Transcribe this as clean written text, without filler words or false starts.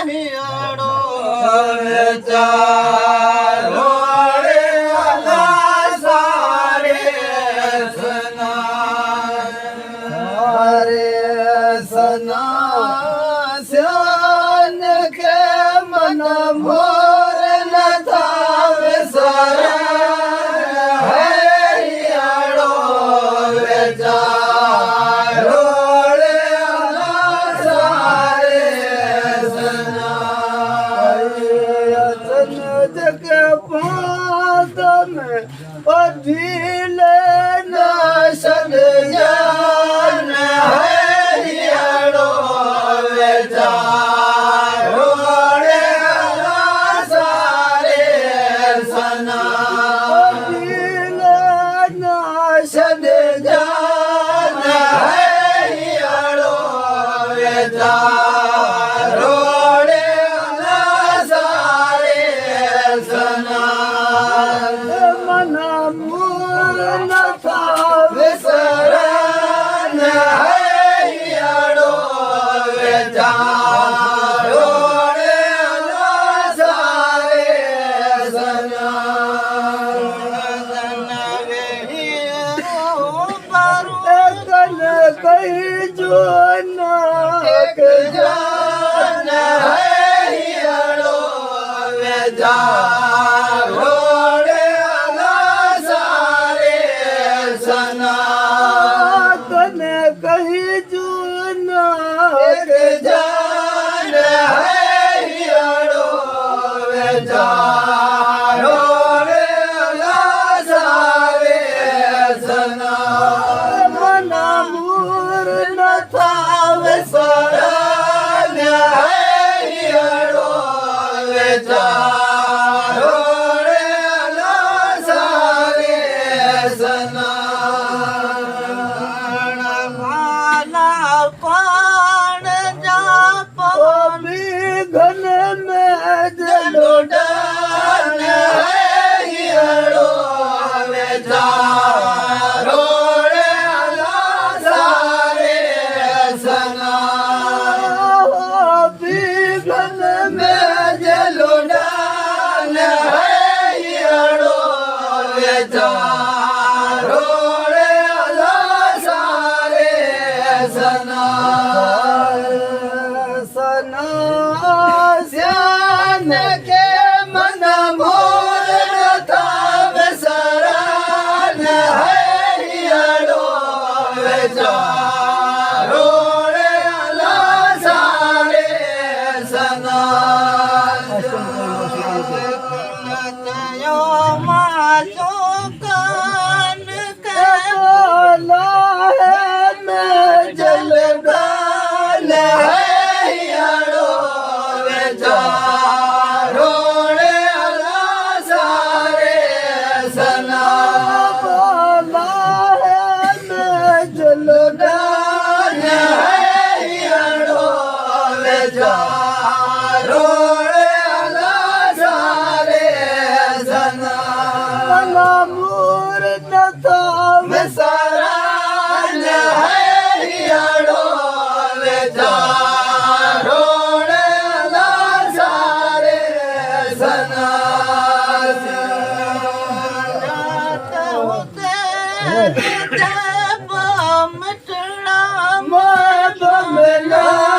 हियाड़ो चारो सारे सना सना स्यान के मन मोर न थाव सर हियाड़ो चारो जग पाद में पधीले न सन जान हियाड़ो चारो सारे सना पधीले न सन जान हियाड़ो चारो कहीं जो नाक जान हियाड़ो चारो सारे सना तने कहीं जो नाक जान हियाड़ो चारो सारे सना थाव सरान हियाड़ो चारो सारे सना माला पान जा पवी घन में जलो डान हियाड़ो चारो सना स्यान के मन मोर थाव सरान हियाड़ो चारो सारे सना माचो कान के में जल गाल हियाड़ो चारो सारे सना बोला में जल गाल हियाड़ो चारो सारे सना मूर न थाव सरान हियाड़ो चारो सारे सना मिटना मिला